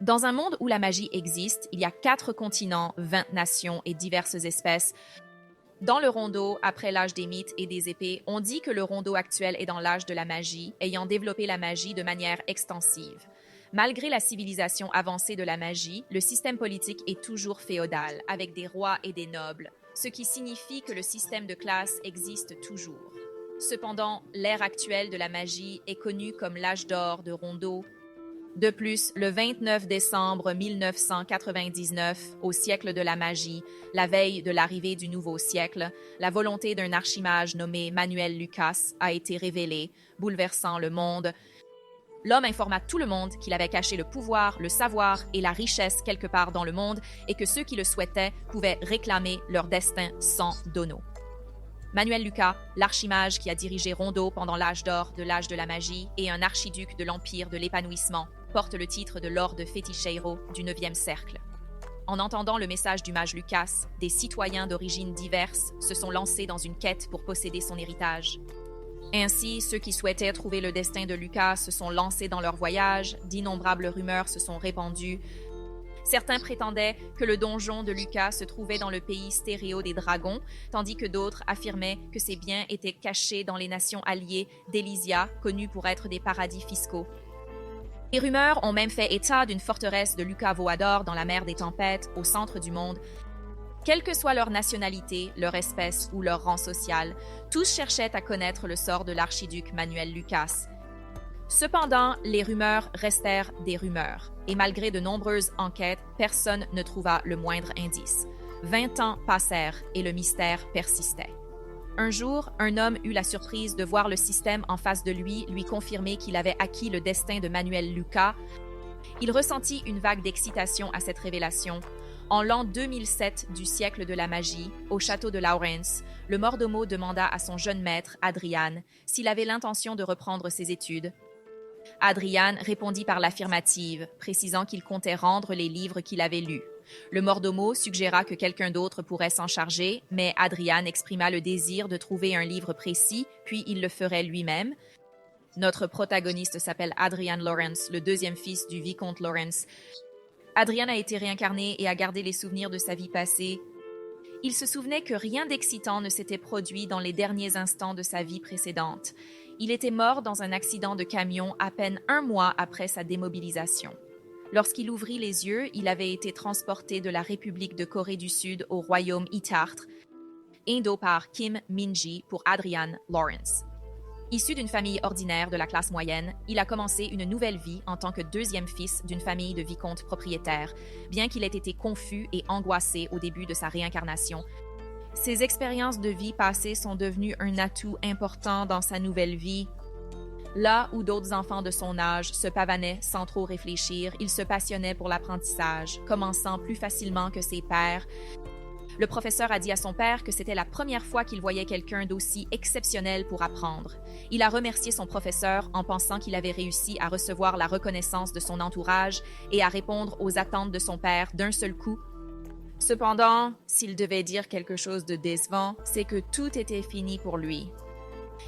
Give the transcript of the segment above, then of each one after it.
Dans un monde où la magie existe, il y a 4 continents, 20 nations et diverses espèces. Dans le Rondo, après l'âge des mythes et des épées, on dit que le Rondo actuel est dans l'âge de la magie, ayant développé la magie de manière extensive. Malgré la civilisation avancée de la magie, le système politique est toujours féodal, avec des rois et des nobles, ce qui signifie que le système de classe existe toujours. Cependant, l'ère actuelle de la magie est connue comme l'âge d'or de Rondo. De plus, le 29 décembre 1999, au siècle de la magie, la veille de l'arrivée du nouveau siècle, la volonté d'un archimage nommé Manuel Lucas a été révélée, bouleversant le monde. L'homme informa tout le monde qu'il avait caché le pouvoir, le savoir et la richesse quelque part dans le monde et que ceux qui le souhaitaient pouvaient réclamer leur destin sans dono. Manuel Lucas, l'archimage qui a dirigé Rondo pendant l'âge d'or de l'âge de la magie et un archiduc de l'Empire de l'épanouissement, porte le titre de Lord Feticheiro du 9e cercle. En entendant le message du mage Lucas, des citoyens d'origines diverses se sont lancés dans une quête pour posséder son héritage. Ainsi, ceux qui souhaitaient trouver le destin de Lucas se sont lancés dans leur voyage, d'innombrables rumeurs se sont répandues. Certains prétendaient que le donjon de Lucas se trouvait dans le pays stéréo des dragons, tandis que d'autres affirmaient que ses biens étaient cachés dans les nations alliées d'Elysia, connues pour être des paradis fiscaux. Les rumeurs ont même fait état d'une forteresse de Lucas Voador dans la mer des tempêtes, au centre du monde. Quelle que soit leur nationalité, leur espèce ou leur rang social, tous cherchaient à connaître le sort de l'archiduc Manuel Lucas. Cependant, les rumeurs restèrent des rumeurs, et malgré de nombreuses enquêtes, personne ne trouva le moindre indice. 20 ans passèrent et le mystère persistait. Un jour, un homme eut la surprise de voir le système en face de lui confirmer qu'il avait acquis le destin de Manuel Lucas. Il ressentit une vague d'excitation à cette révélation. En l'an 2007 du siècle de la magie, au château de Lawrence, le mordomo demanda à son jeune maître, Adrian, s'il avait l'intention de reprendre ses études. Adrian répondit par l'affirmative, précisant qu'il comptait rendre les livres qu'il avait lus. Le mordomo suggéra que quelqu'un d'autre pourrait s'en charger, mais Adrian exprima le désir de trouver un livre précis, puis il le ferait lui-même. Notre protagoniste s'appelle Adrian Lawrence, le deuxième fils du vicomte Lawrence. Adrian a été réincarné et a gardé les souvenirs de sa vie passée. Il se souvenait que rien d'excitant ne s'était produit dans les derniers instants de sa vie précédente. Il était mort dans un accident de camion à peine 1 mois après sa démobilisation. Lorsqu'il ouvrit les yeux, il avait été transporté de la République de Corée du Sud au royaume Itartre, Indo par Kim Min-ji pour Adrian Lawrence. Issu d'une famille ordinaire de la classe moyenne, il a commencé une nouvelle vie en tant que deuxième fils d'une famille de vicomtes propriétaires, bien qu'il ait été confus et angoissé au début de sa réincarnation. Ses expériences de vie passées sont devenues un atout important dans sa nouvelle vie. Là où d'autres enfants de son âge se pavanaient sans trop réfléchir, il se passionnait pour l'apprentissage, commençant plus facilement que ses pairs. Le professeur a dit à son père que c'était la première fois qu'il voyait quelqu'un d'aussi exceptionnel pour apprendre. Il a remercié son professeur en pensant qu'il avait réussi à recevoir la reconnaissance de son entourage et à répondre aux attentes de son père d'un seul coup. Cependant, s'il devait dire quelque chose de décevant, c'est que tout était fini pour lui.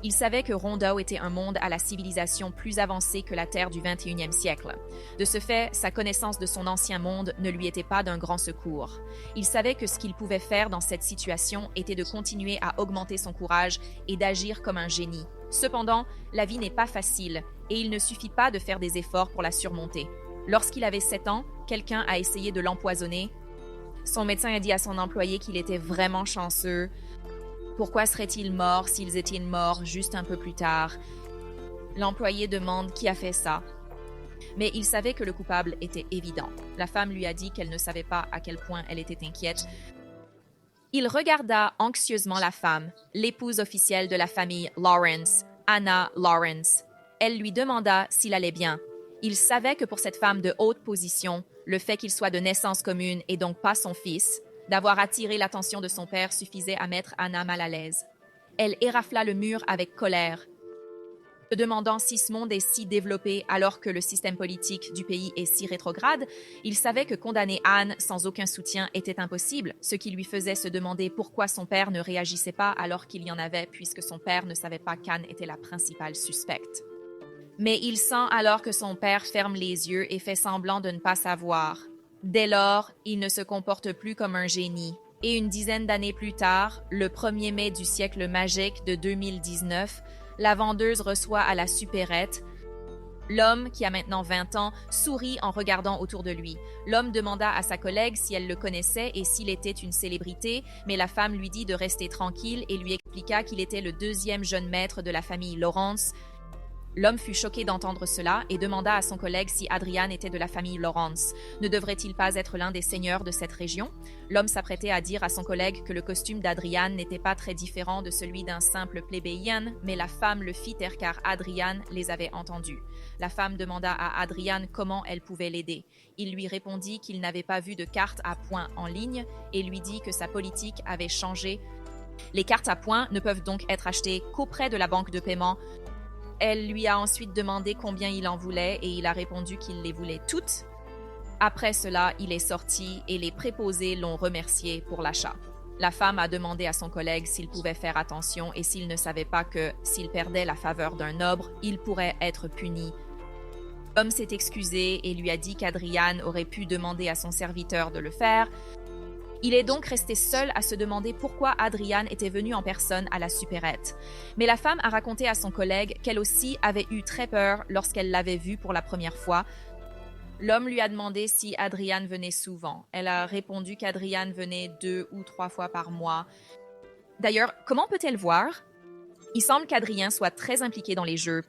Il savait que Rondo était un monde à la civilisation plus avancée que la Terre du 21e siècle. De ce fait, sa connaissance de son ancien monde ne lui était pas d'un grand secours. Il savait que ce qu'il pouvait faire dans cette situation était de continuer à augmenter son courage et d'agir comme un génie. Cependant, la vie n'est pas facile et il ne suffit pas de faire des efforts pour la surmonter. Lorsqu'il avait 7 ans, quelqu'un a essayé de l'empoisonner. Son médecin a dit à son employé qu'il était vraiment chanceux. Pourquoi seraient-ils morts s'ils étaient morts juste un peu plus tard? L'employé demande qui a fait ça. Mais il savait que le coupable était évident. La femme lui a dit qu'elle ne savait pas à quel point elle était inquiète. Il regarda anxieusement la femme, l'épouse officielle de la famille Lawrence, Anna Lawrence. Elle lui demanda s'il allait bien. Il savait que pour cette femme de haute position, le fait qu'il soit de naissance commune et donc pas son fils, d'avoir attiré l'attention de son père suffisait à mettre Anna mal à l'aise. Elle érafla le mur avec colère, se demandant si ce monde est si développé alors que le système politique du pays est si rétrograde. Il savait que condamner Anne sans aucun soutien était impossible, ce qui lui faisait se demander pourquoi son père ne réagissait pas alors qu'il y en avait puisque son père ne savait pas qu'Anne était la principale suspecte. Mais il sent alors que son père ferme les yeux et fait semblant de ne pas savoir. Dès lors, il ne se comporte plus comme un génie. Et une dizaine d'années plus tard, le 1er mai du siècle magique de 2019, la vendeuse reçoit à la supérette. L'homme, qui a maintenant 20 ans, sourit en regardant autour de lui. L'homme demanda à sa collègue si elle le connaissait et s'il était une célébrité, mais la femme lui dit de rester tranquille et lui expliqua qu'il était le 2e jeune maître de la famille Lawrence. L'homme fut choqué d'entendre cela et demanda à son collègue si Adrian était de la famille Lawrence. Ne devrait-il pas être l'un des seigneurs de cette région? L'homme s'apprêtait à dire à son collègue que le costume d'Adrian n'était pas très différent de celui d'un simple plébéien, mais la femme le fit taire car Adrian les avait entendus. La femme demanda à Adrian comment elle pouvait l'aider. Il lui répondit qu'il n'avait pas vu de cartes à points en ligne et lui dit que sa politique avait changé. Les cartes à points ne peuvent donc être achetées qu'auprès de la banque de paiement. Elle lui a ensuite demandé combien il en voulait et il a répondu qu'il les voulait toutes. Après cela, il est sorti et les préposés l'ont remercié pour l'achat. La femme a demandé à son collègue s'il pouvait faire attention et s'il ne savait pas que, s'il perdait la faveur d'un noble, il pourrait être puni. L'homme s'est excusé et lui a dit qu'Adrian aurait pu demander à son serviteur de le faire. Il est donc resté seul à se demander pourquoi Adrian était venu en personne à la supérette. Mais la femme a raconté à son collègue qu'elle aussi avait eu très peur lorsqu'elle l'avait vu pour la première fois. L'homme lui a demandé si Adrian venait souvent. Elle a répondu qu'Adrian venait 2 ou 3 fois par mois. D'ailleurs, comment peut-elle voir? Il semble qu'Adrian soit très impliqué dans les jeux.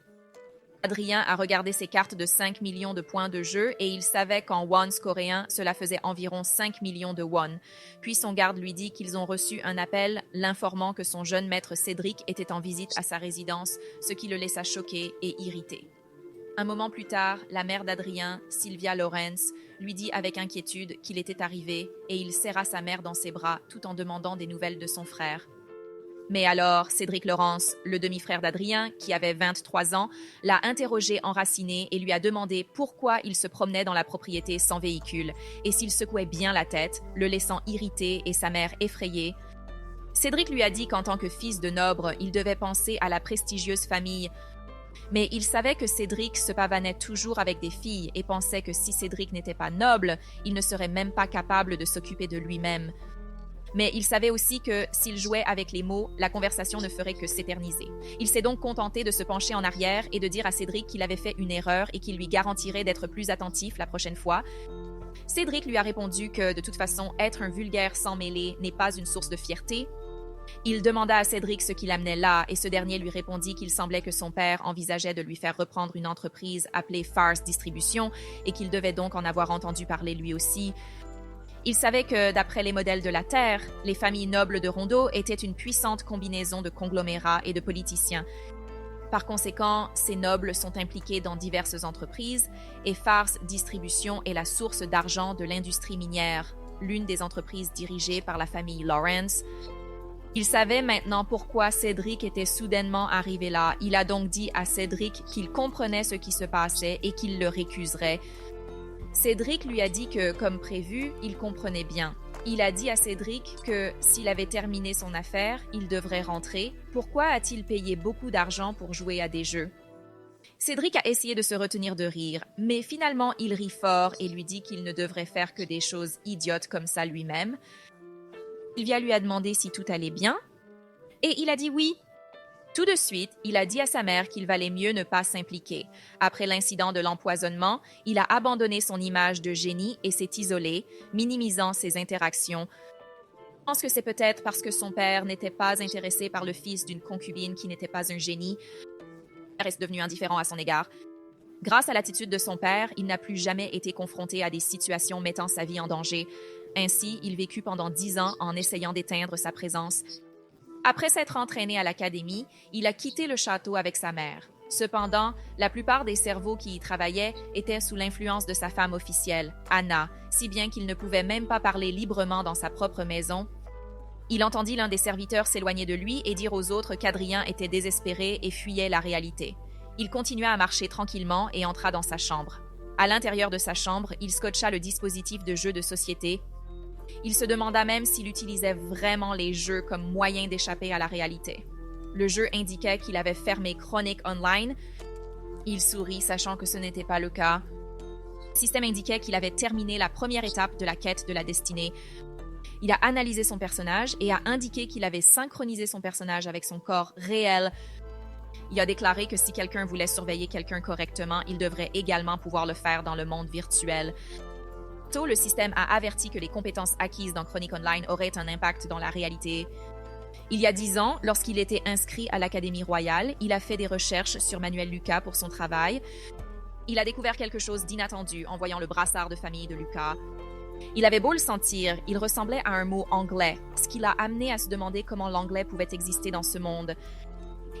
Adrien a regardé ses cartes de 5 millions de points de jeu et il savait qu'en wons coréens, cela faisait environ 5 millions de won. Puis son garde lui dit qu'ils ont reçu un appel l'informant que son jeune maître Cédric était en visite à sa résidence, ce qui le laissa choqué et irrité. Un moment plus tard, la mère d'Adrien, Sylvia Lawrence, lui dit avec inquiétude qu'il était arrivé et il serra sa mère dans ses bras tout en demandant des nouvelles de son frère. Mais alors, Cédric Lawrence, le demi-frère d'Adrien, qui avait 23 ans, l'a interrogé enraciné et lui a demandé pourquoi il se promenait dans la propriété sans véhicule et s'il secouait bien la tête, le laissant irrité et sa mère effrayée. Cédric lui a dit qu'en tant que fils de noble, il devait penser à la prestigieuse famille. Mais il savait que Cédric se pavanait toujours avec des filles et pensait que si Cédric n'était pas noble, il ne serait même pas capable de s'occuper de lui-même. Mais il savait aussi que s'il jouait avec les mots, la conversation ne ferait que s'éterniser. Il s'est donc contenté de se pencher en arrière et de dire à Cédric qu'il avait fait une erreur et qu'il lui garantirait d'être plus attentif la prochaine fois. Cédric lui a répondu que, de toute façon, être un vulgaire sans mêler n'est pas une source de fierté. Il demanda à Cédric ce qui l'amenait là et ce dernier lui répondit qu'il semblait que son père envisageait de lui faire reprendre une entreprise appelée Farce Distribution et qu'il devait donc en avoir entendu parler lui aussi. Il savait que, d'après les modèles de la Terre, les familles nobles de Rondeau étaient une puissante combinaison de conglomérats et de politiciens. Par conséquent, ces nobles sont impliqués dans diverses entreprises et Farce Distribution est la source d'argent de l'industrie minière, l'une des entreprises dirigées par la famille Lawrence. Il savait maintenant pourquoi Cédric était soudainement arrivé là. Il a donc dit à Cédric qu'il comprenait ce qui se passait et qu'il le récuserait. Cédric lui a dit que, comme prévu, il comprenait bien. Il a dit à Cédric que, s'il avait terminé son affaire, il devrait rentrer. Pourquoi a-t-il payé beaucoup d'argent pour jouer à des jeux? Cédric a essayé de se retenir de rire, mais finalement il rit fort et lui dit qu'il ne devrait faire que des choses idiotes comme ça lui-même. Sylvia lui a demandé si tout allait bien, et il a dit oui. Tout de suite, il a dit à sa mère qu'il valait mieux ne pas s'impliquer. Après l'incident de l'empoisonnement, il a abandonné son image de génie et s'est isolé, minimisant ses interactions. Je pense que c'est peut-être parce que son père n'était pas intéressé par le fils d'une concubine qui n'était pas un génie. Son père est devenu indifférent à son égard. Grâce à l'attitude de son père, il n'a plus jamais été confronté à des situations mettant sa vie en danger. Ainsi, il vécut pendant 10 ans en essayant d'éteindre sa présence. Après s'être entraîné à l'académie, il a quitté le château avec sa mère. Cependant, la plupart des cerveaux qui y travaillaient étaient sous l'influence de sa femme officielle, Anna, si bien qu'il ne pouvait même pas parler librement dans sa propre maison. Il entendit l'un des serviteurs s'éloigner de lui et dire aux autres qu'Adrien était désespéré et fuyait la réalité. Il continua à marcher tranquillement et entra dans sa chambre. À l'intérieur de sa chambre, il scotcha le dispositif de jeu de société. Il se demanda même s'il utilisait vraiment les jeux comme moyen d'échapper à la réalité. Le jeu indiquait qu'il avait fermé Chronic Online. Il sourit, sachant que ce n'était pas le cas. Le système indiquait qu'il avait terminé la première étape de la quête de la destinée. Il a analysé son personnage et a indiqué qu'il avait synchronisé son personnage avec son corps réel. Il a déclaré que si quelqu'un voulait surveiller quelqu'un correctement, il devrait également pouvoir le faire dans le monde virtuel. Tôt, le système a averti que les compétences acquises dans Chronic Online auraient un impact dans la réalité. Il y a 10 ans, lorsqu'il était inscrit à l'Académie royale, il a fait des recherches sur Manuel Lucas pour son travail. Il a découvert quelque chose d'inattendu en voyant le brassard de famille de Lucas. Il avait beau le sentir, il ressemblait à un mot anglais, ce qui l'a amené à se demander comment l'anglais pouvait exister dans ce monde.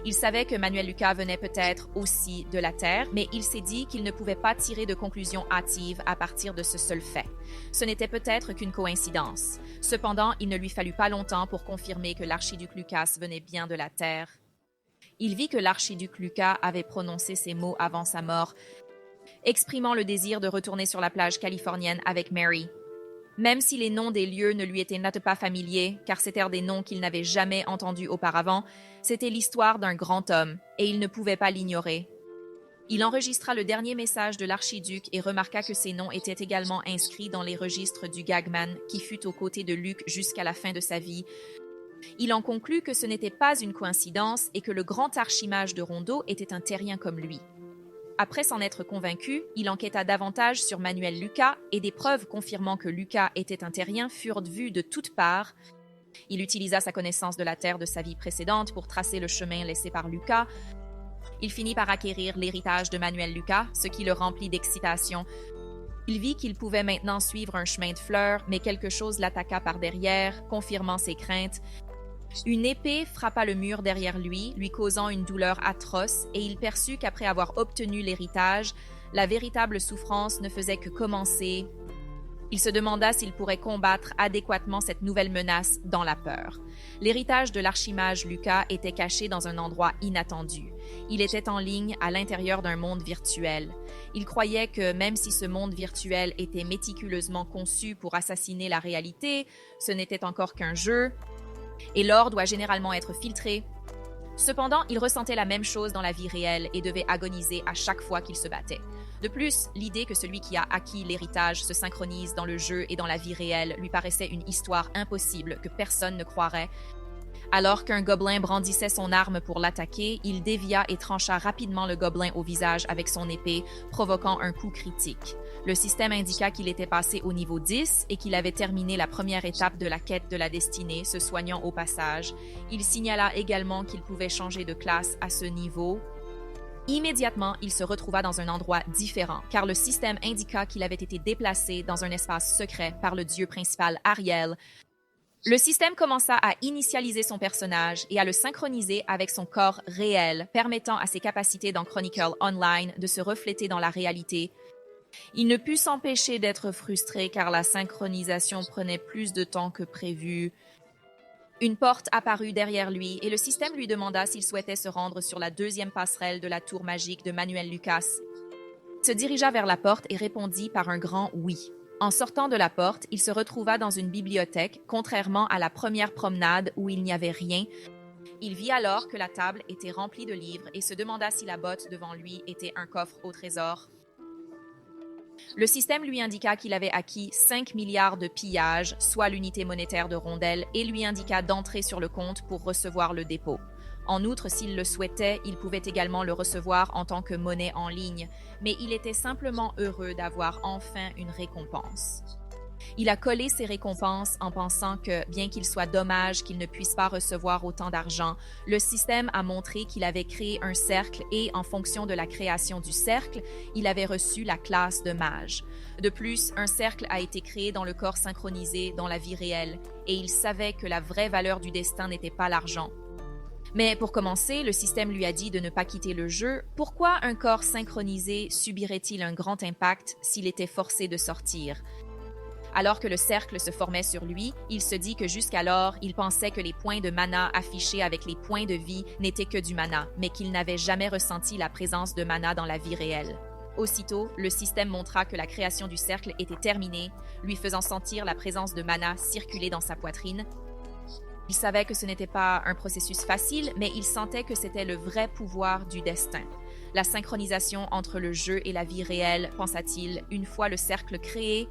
Il savait que Manuel Lucas venait peut-être aussi de la Terre, mais il s'est dit qu'il ne pouvait pas tirer de conclusions hâtives à partir de ce seul fait. Ce n'était peut-être qu'une coïncidence. Cependant, il ne lui fallut pas longtemps pour confirmer que l'archiduc Lucas venait bien de la Terre. Il vit que l'archiduc Lucas avait prononcé ces mots avant sa mort, exprimant le désir de retourner sur la plage californienne avec Mary. Même si les noms des lieux ne lui étaient pas familiers, car c'étaient des noms qu'il n'avait jamais entendus auparavant, c'était l'histoire d'un grand homme, et il ne pouvait pas l'ignorer. Il enregistra le dernier message de l'archiduc et remarqua que ces noms étaient également inscrits dans les registres du Gagman, qui fut aux côtés de Luc jusqu'à la fin de sa vie. Il en conclut que ce n'était pas une coïncidence et que le grand archimage de Rondeau était un terrien comme lui. Après s'en être convaincu, il enquêta davantage sur Manuel Lucas et des preuves confirmant que Lucas était un terrien furent vues de toutes parts. Il utilisa sa connaissance de la terre de sa vie précédente pour tracer le chemin laissé par Lucas. Il finit par acquérir l'héritage de Manuel Lucas, ce qui le remplit d'excitation. Il vit qu'il pouvait maintenant suivre un chemin de fleurs, mais quelque chose l'attaqua par derrière, confirmant ses craintes. Une épée frappa le mur derrière lui, lui causant une douleur atroce, et il perçut qu'après avoir obtenu l'héritage, la véritable souffrance ne faisait que commencer. Il se demanda s'il pourrait combattre adéquatement cette nouvelle menace dans la peur. L'héritage de l'archimage Lucas était caché dans un endroit inattendu. Il était en ligne à l'intérieur d'un monde virtuel. Il croyait que même si ce monde virtuel était méticuleusement conçu pour assassiner la réalité, ce n'était encore qu'un jeu, et l'or doit généralement être filtré. Cependant, il ressentait la même chose dans la vie réelle et devait agoniser à chaque fois qu'il se battait. De plus, l'idée que celui qui a acquis l'héritage se synchronise dans le jeu et dans la vie réelle lui paraissait une histoire impossible que personne ne croirait. Alors qu'un gobelin brandissait son arme pour l'attaquer, il dévia et trancha rapidement le gobelin au visage avec son épée, provoquant un coup critique. Le système indiqua qu'il était passé au niveau 10 et qu'il avait terminé la première étape de la quête de la destinée, se soignant au passage. Il signala également qu'il pouvait changer de classe à ce niveau. Immédiatement, il se retrouva dans un endroit différent, car le système indiqua qu'il avait été déplacé dans un espace secret par le dieu principal Ariel. Le système commença à initialiser son personnage et à le synchroniser avec son corps réel, permettant à ses capacités dans Chronicle Online de se refléter dans la réalité. Il ne put s'empêcher d'être frustré car la synchronisation prenait plus de temps que prévu. Une porte apparut derrière lui et le système lui demanda s'il souhaitait se rendre sur la deuxième passerelle de la tour magique de Manuel Lucas. Il se dirigea vers la porte et répondit par un grand oui. En sortant de la porte, il se retrouva dans une bibliothèque, contrairement à la première promenade où il n'y avait rien. Il vit alors que la table était remplie de livres et se demanda si la botte devant lui était un coffre au trésor. Le système lui indiqua qu'il avait acquis 5 milliards de pillages, soit l'unité monétaire de Rondelle, et lui indiqua d'entrer sur le compte pour recevoir le dépôt. En outre, s'il le souhaitait, il pouvait également le recevoir en tant que monnaie en ligne, mais il était simplement heureux d'avoir enfin une récompense. Il a collé ses récompenses en pensant que, bien qu'il soit dommage qu'il ne puisse pas recevoir autant d'argent, le système a montré qu'il avait créé un cercle et, en fonction de la création du cercle, il avait reçu la classe de mage. De plus, un cercle a été créé dans le corps synchronisé dans la vie réelle, et il savait que la vraie valeur du destin n'était pas l'argent. Mais pour commencer, le système lui a dit de ne pas quitter le jeu. Pourquoi un corps synchronisé subirait-il un grand impact s'il était forcé de sortir? Alors que le cercle se formait sur lui, il se dit que jusqu'alors, il pensait que les points de mana affichés avec les points de vie n'étaient que du mana, mais qu'il n'avait jamais ressenti la présence de mana dans la vie réelle. Aussitôt, le système montra que la création du cercle était terminée, lui faisant sentir la présence de mana circuler dans sa poitrine. Il savait que ce n'était pas un processus facile, mais il sentait que c'était le vrai pouvoir du destin. la synchronisation entre le jeu et la vie réelle, pensa-t-il, une fois le cercle créé,